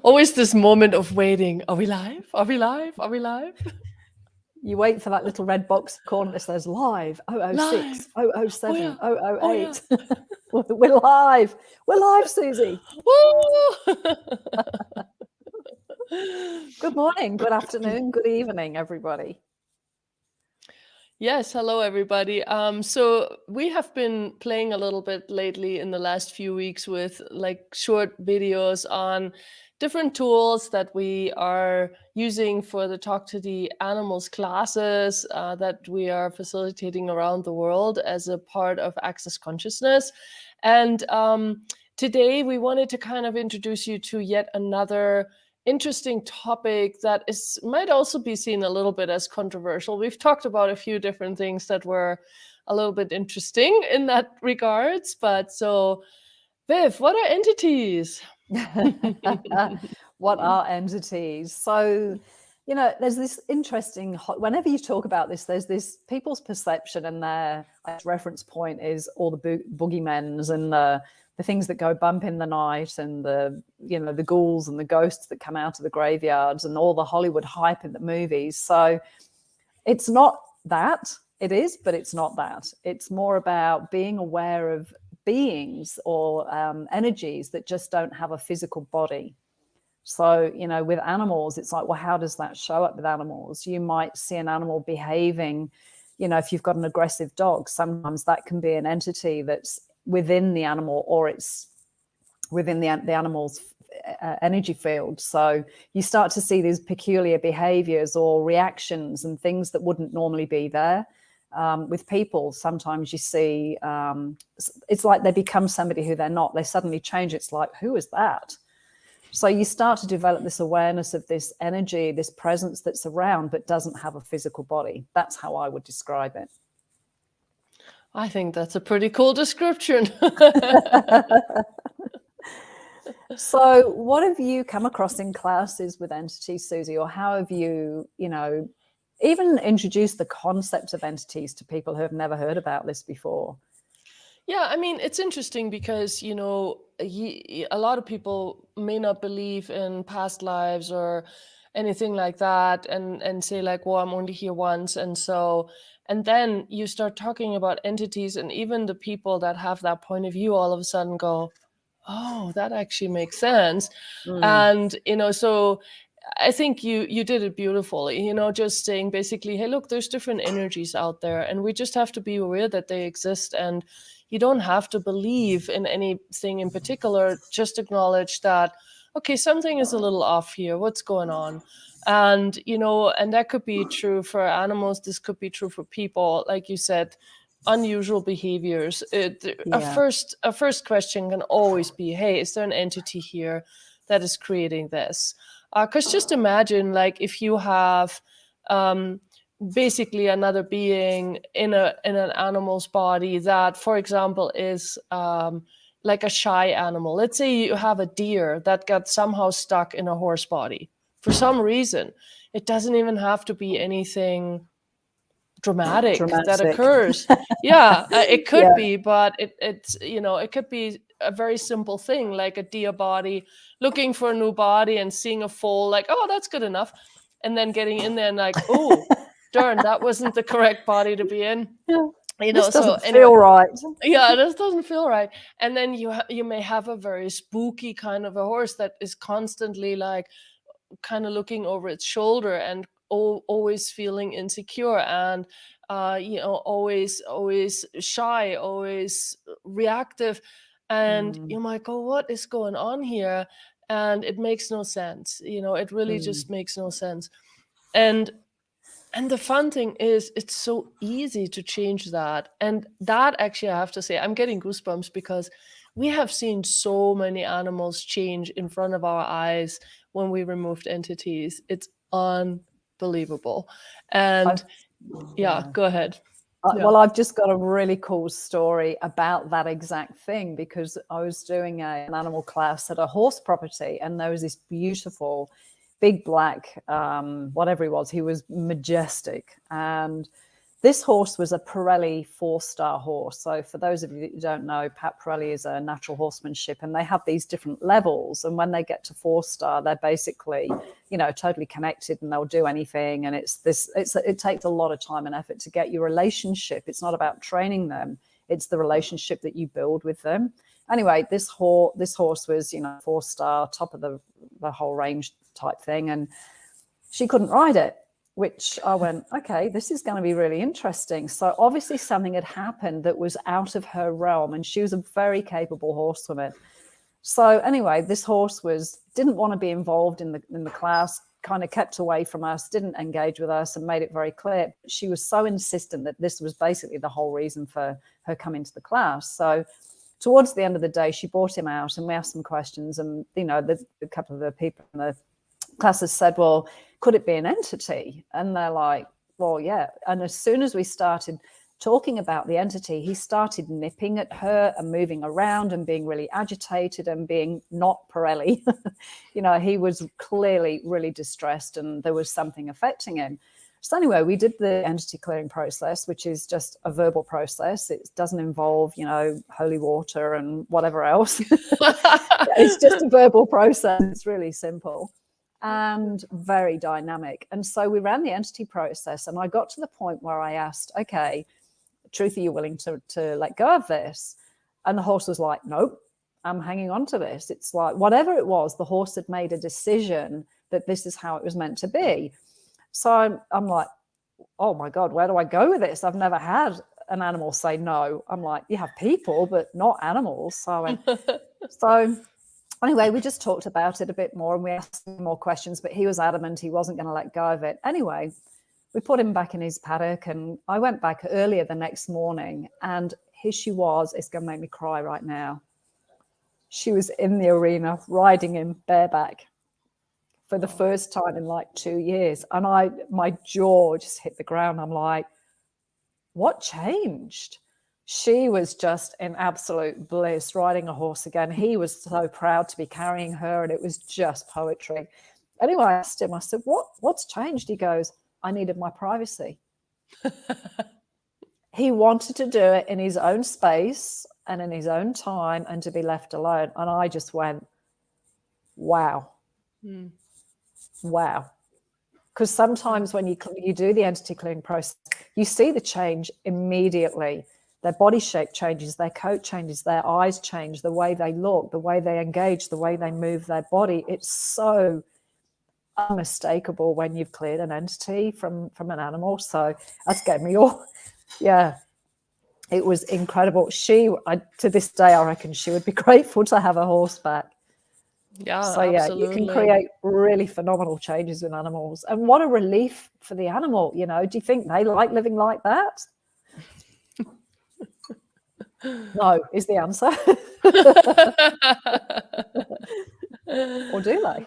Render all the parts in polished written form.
Always this moment of waiting. Are we live? Are we live? Are we live? You wait for that little red box corner that says live, 006, Live. 007, Oh, yeah. 008. We're live. We're live, Suzy. Woo! Good morning, good afternoon, good evening, everybody. Yes, hello everybody. So we have been playing a little bit lately in the last few weeks with like short videos on different tools that we are using for the Talk to the Animals classes that we are facilitating around the world as a part of Access Consciousness. And today we wanted to kind of introduce you to yet another interesting topic that might also be seen a little bit as controversial. We've talked about a few different things that were a little bit interesting in that regards. But so, Viv, what are entities? What are entities? So, there's this interesting, whenever you talk about this, there's this people's perception, and their reference point is all the boogeymens and the things that go bump in the night, and the ghouls and the ghosts that come out of the graveyards, and all the Hollywood hype in the movies. So it's not that. It is, but it's not that. It's more about being aware of beings or energies that just don't have a physical body. So, with animals, it's like, well, how does that show up with animals? You might see an animal behaving, if you've got an aggressive dog, sometimes that can be an entity that's within the animal, or it's within the animal's energy field. So you start to see these peculiar behaviors or reactions and things that wouldn't normally be there. With people, sometimes you see it's like they become somebody who they're not. They suddenly change. It's like, who is that? So you start to develop this awareness of this energy, this presence that's around but doesn't have a physical body. That's how I would describe it. I think that's a pretty cool description. So what have you come across in classes with entities, Suzy, or how have you, even introduced the concept of entities to people who have never heard about this before? Yeah, I mean, it's interesting because, a lot of people may not believe in past lives or anything like that, and say like, well, I'm only here once. And then you start talking about entities, and even the people that have that point of view all of a sudden go, oh, that actually makes sense. And, so I think you did it beautifully, just saying basically, hey, look, there's different energies out there, and we just have to be aware that they exist. And you don't have to believe in anything in particular, just acknowledge that, okay, something is a little off here. What's going on? And, and that could be true for animals. This could be true for people. Like you said, unusual behaviors. A first question can always be, hey, is there an entity here that is creating this? Because just imagine, like, if you have basically another being in an animal's body that, for example, is like a shy animal. Let's say you have a deer that got somehow stuck in a horse body for some reason. It doesn't even have to be anything dramatic. That occurs. Yeah, it could be, but it's it could be a very simple thing, like a deer body looking for a new body and seeing a foal, like, oh, that's good enough, and then getting in there and like, oh, darn, that wasn't the correct body to be in. This doesn't feel right. Yeah, this doesn't feel right. And then you may have a very spooky kind of a horse that is constantly like kind of looking over its shoulder and always feeling insecure and always shy, always reactive. And you might go, what is going on here? And it makes no sense. It really just makes no sense. And the fun thing is, it's so easy to change that. And that, actually, I have to say, I'm getting goosebumps because we have seen so many animals change in front of our eyes when we removed entities. It's unbelievable. And go ahead. Well, I've just got a really cool story about that exact thing, because I was doing an animal class at a horse property, and there was this beautiful big black, whatever he was majestic. And This horse was a Pirelli 4-star horse. So for those of you that don't know, Pat Pirelli is a natural horsemanship, and they have these different levels. And when they get to 4-star, they're basically, you know, totally connected, and they'll do anything. And it takes a lot of time and effort to get your relationship. It's not about training them. It's the relationship that you build with them. Anyway, this horse was, you know, 4-star, top of the whole range type thing. And she couldn't ride it, which I went, okay, this is going to be really interesting. So obviously something had happened that was out of her realm, and she was a very capable horsewoman. So anyway, this horse didn't want to be involved in the class, kind of kept away from us, didn't engage with us, and made it very clear. She was so insistent that this was basically the whole reason for her coming to the class. So towards the end of the day, she brought him out, and we asked some questions, and, you know, a couple of the people in the classes said, well, could it be an entity? And they're like, well, yeah. And as soon as we started talking about the entity, he started nipping at her and moving around and being really agitated and being not Pirelli. You know, he was clearly really distressed, and there was something affecting him. So anyway, we did the entity clearing process, which is just a verbal process. It doesn't involve, you know, holy water and whatever else. It's just a verbal process. It's really simple and very dynamic. And so we ran the entity process, and I got to the point where I asked, okay, Truth, are you willing to let go of this? And the horse was like, nope, I'm hanging on to this. It's like, whatever it was, the horse had made a decision that this is how it was meant to be. So I'm like, oh my God, where do I go with this? I've never had an animal say no. I'm like, you have people, but not animals. So anyway, we just talked about it a bit more, and we asked him more questions, but he was adamant he wasn't going to let go of it. Anyway, we put him back in his paddock, and I went back earlier the next morning, and here she was. It's going to make me cry right now. She was in the arena riding him bareback for the first time in like 2 years. And my jaw just hit the ground. I'm like, what changed? She was just in absolute bliss riding a horse again. He was so proud to be carrying her, and it was just poetry. Anyway, I asked him, I said, what's changed? He goes, I needed my privacy. He wanted to do it in his own space and in his own time, and to be left alone. And I just went, wow. Wow. Because sometimes when you do the entity clearing process, you see the change immediately. Their body shape changes, their coat changes, their eyes change, the way they look, the way they engage, the way they move their body. It's so unmistakable when you've cleared an entity from an animal. So that's gave me all, yeah, it was incredible. To this day, I reckon she would be grateful to have a horse back. Yeah, so yeah, absolutely. you can create really phenomenal changes with animals, and what a relief for the animal. You know, do you think they like living like that? No, is the answer. Or do they?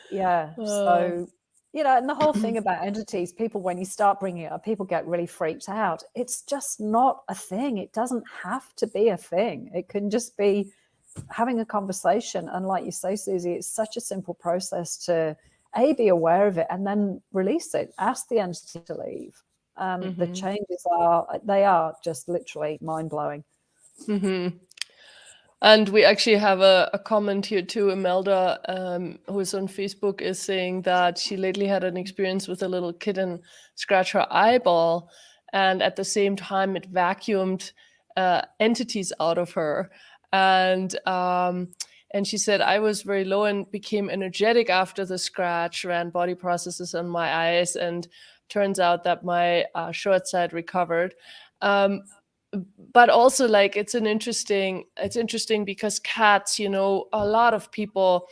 Yeah. So, you know, and the whole thing about entities, people, when you start bringing it up, people get really freaked out. It's just not a thing. It doesn't have to be a thing. It can just be having a conversation. And like you say, Suzy, it's such a simple process to be aware of it and then release it. Ask the entity to leave. The changes are just literally mind-blowing. And we actually have a comment here too. Imelda, who is on Facebook, is saying that she lately had an experience with a little kitten scratch her eyeball, and at the same time it vacuumed entities out of her. And she said, I was very low and became energetic after the scratch, ran body processes on my eyes, and turns out that my short side recovered. But also, like, it's interesting because cats, you know, a lot of people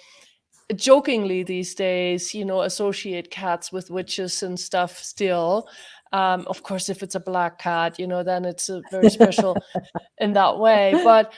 jokingly these days, you know, associate cats with witches and stuff still. Of course, if it's a black cat, you know, then it's a very special in that way. But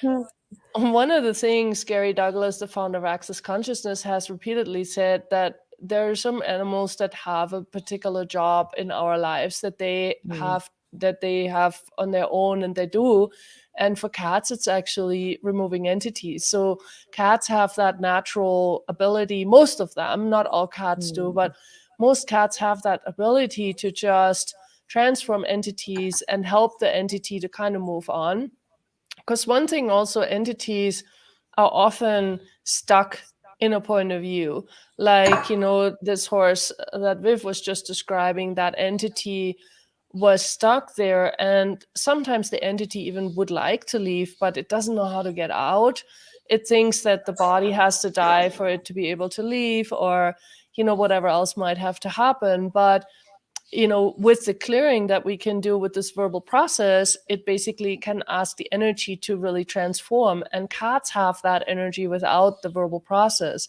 one of the things Gary Douglas, the founder of Access Consciousness, has repeatedly said, that there are some animals that have a particular job in our lives that they have on their own, and they do. And for cats, it's actually removing entities. So cats have that natural ability. Most of them, not all cats do, but most cats have that ability to just transform entities and help the entity to kind of move on. Because one thing also, entities are often stuck in a point of view. Like, this horse that Viv was just describing, that entity was stuck there. And sometimes the entity even would like to leave, but it doesn't know how to get out. It thinks that the body has to die for it to be able to leave, or, whatever else might have to happen. But with the clearing that we can do with this verbal process, it basically can ask the energy to really transform. And cats have that energy without the verbal process.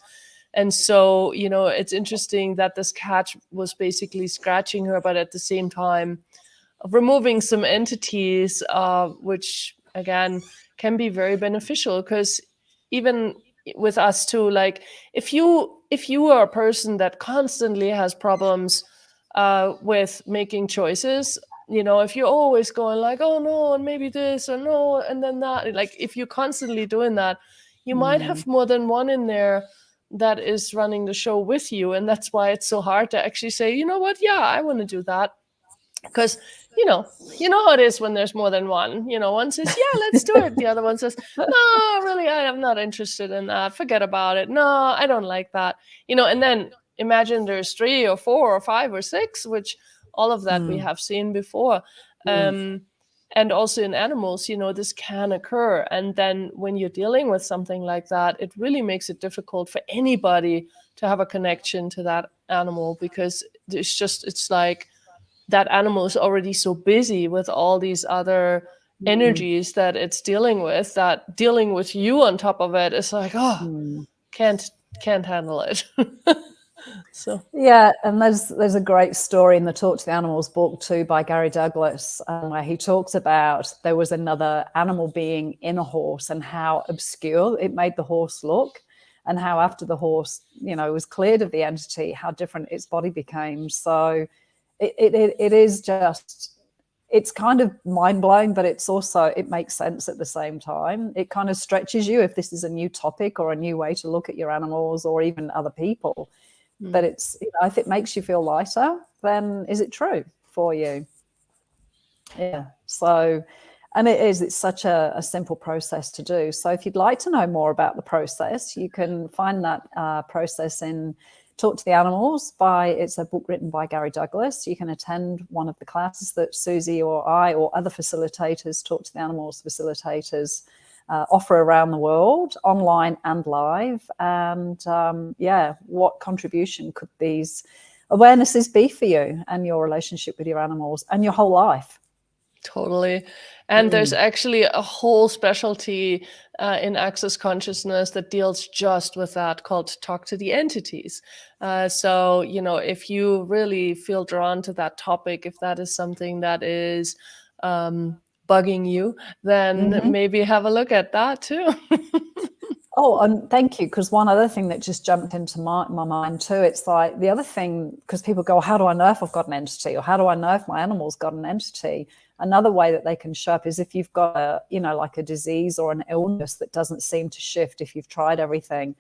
And so, it's interesting that this cat was basically scratching her, but at the same time, removing some entities, which again can be very beneficial. Because even with us too, like if you are a person that constantly has problems with making choices, if you're always going like, oh no, and maybe this or no, and then that, like if you're constantly doing that, you might Mm, have more than one in there that is running the show with you. And that's why it's so hard to actually say, you know what, yeah, I want to do that. Because how it is when there's more than one. One says, yeah, let's do it, the other one says, no, really, I'm not interested in that, forget about it, no, I don't like that. And then imagine there's 3 or 4 or 5 or 6, which all of that we mm, have seen before. mm, And also in animals, this can occur. And then when you're dealing with something like that, it really makes it difficult for anybody to have a connection to that animal, because it's like that animal is already so busy with all these other mm, energies that it's dealing with, that dealing with you on top of it is like, oh, mm. can't can't handle it. So Yeah, and there's a great story in the Talk to the Animals book too by Gary Douglas, where he talks about there was another animal being in a horse and how obscure it made the horse look, and how after the horse, was cleared of the entity, how different its body became. So it is just, it's kind of mind blowing, but it makes sense at the same time. It kind of stretches you if this is a new topic or a new way to look at your animals or even other people. But it's, if it makes you feel lighter, then is it true for you? Yeah. So, and it's such a simple process to do. So if you'd like to know more about the process, you can find that process in Talk to the Animals it's a book written by Gary Douglas. You can attend one of the classes that Suzy or I or other facilitators, Talk to the Animals facilitators, offer around the world, online and live. And what contribution could these awarenesses be for you and your relationship with your animals and your whole life? totally. And there's actually a whole specialty in Access Consciousness that deals just with that, called Talk to the Entities. So, if you really feel drawn to that topic, if that is something that is bugging you, then Mm-hmm. maybe have a look at that too. Oh, and thank you. Because one other thing that just jumped into my mind too, it's like the other thing, because people go, how do I know if I've got an entity, or how do I know if my animal's got an entity? Another way that they can show up is if you've got like a disease or an illness that doesn't seem to shift. If you've tried everything,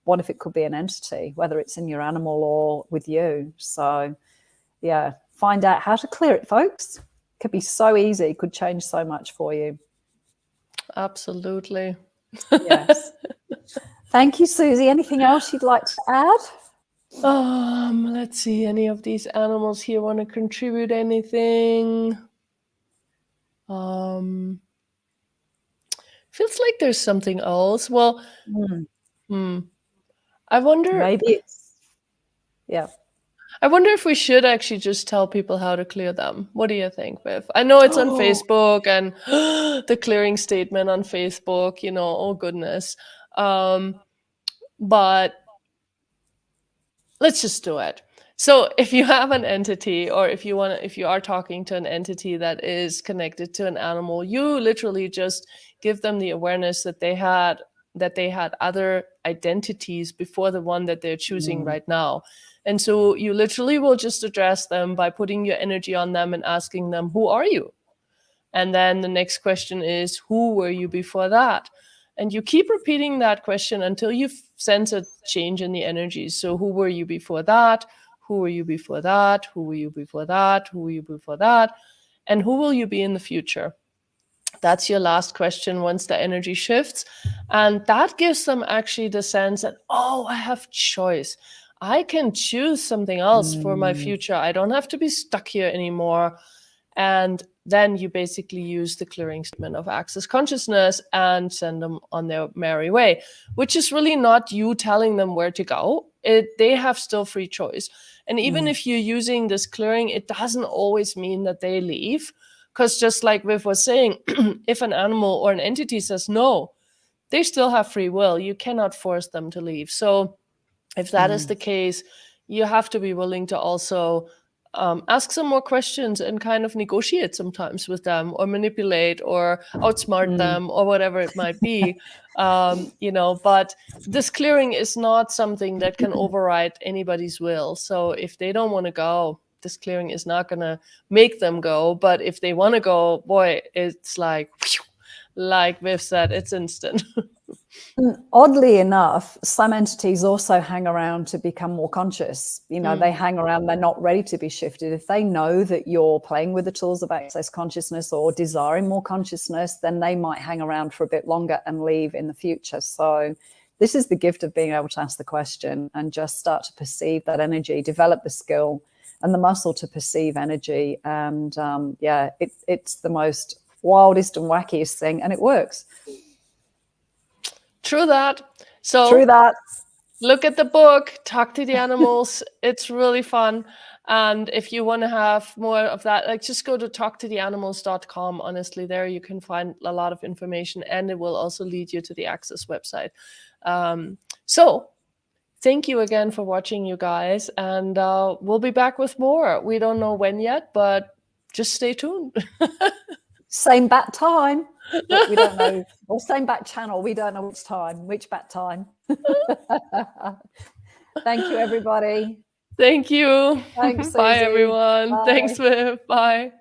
what if it could be an entity, whether it's in your animal or with you? So yeah, find out how to clear it, folks. Could be so easy, could change so much for you. Absolutely. Yes. Thank you, Suzy. Anything else you'd like to add? Let's see. Any of these animals here want to contribute anything? Feels like there's something else. Well, I wonder. Maybe it's, yeah. I wonder if we should actually just tell people how to clear them. What do you think, Viv? I know it's on Facebook and the clearing statement on Facebook, oh goodness. But let's just do it. So if you have an entity, or if you are talking to an entity that is connected to an animal, you literally just give them the awareness that they had other identities before the one that they're choosing right now. And so you literally will just address them by putting your energy on them and asking them, who are you? And then the next question is, who were you before that? And you keep repeating that question until you sense a change in the energy. So who were you before that? Who were you before that? Who were you before that? Who were you before that? And who will you be in the future? That's your last question once the energy shifts. And that gives them actually the sense that, oh, I have choice. I can choose something else for my future. I don't have to be stuck here anymore. And then you basically use the clearing statement of access consciousness and send them on their merry way, which is really not you telling them where to go. They have still free choice. And even if you're using this clearing, it doesn't always mean that they leave. Because just like Viv was saying, if an animal or an entity says no, they still have free will. You cannot force them to leave. So if that is the case, you have to be willing to also ask some more questions and kind of negotiate sometimes with them, or manipulate or outsmart them, or whatever it might be. But this clearing is not something that can override anybody's will. So if they don't want to go, this clearing is not going to make them go. But if they want to go, boy, it's like Viv said, it's instant. Oddly enough, some entities also hang around to become more conscious. They hang around, they're not ready to be shifted. If they know that you're playing with the tools of access consciousness or desiring more consciousness, then they might hang around for a bit longer and leave in the future. So this is the gift of being able to ask the question and just start to perceive that energy, develop the skill and the muscle to perceive energy. And it's the most wildest and wackiest thing, and it works. True that. So True that. Look at the book, talk to the animals. It's really fun. And if you want to have more of that, like, just go to talktotheanimals.com. Honestly, there you can find a lot of information, and it will also lead you to the Access website. So thank you again for watching, you guys. And we'll be back with more. We don't know when yet, but just stay tuned. Same bat time, but we don't know. Or same bat channel. We don't know which bat time. Thank you, everybody. Thank you. Thanks, Bye, Suzy. everyone. Bye. Thanks, Viv. Bye.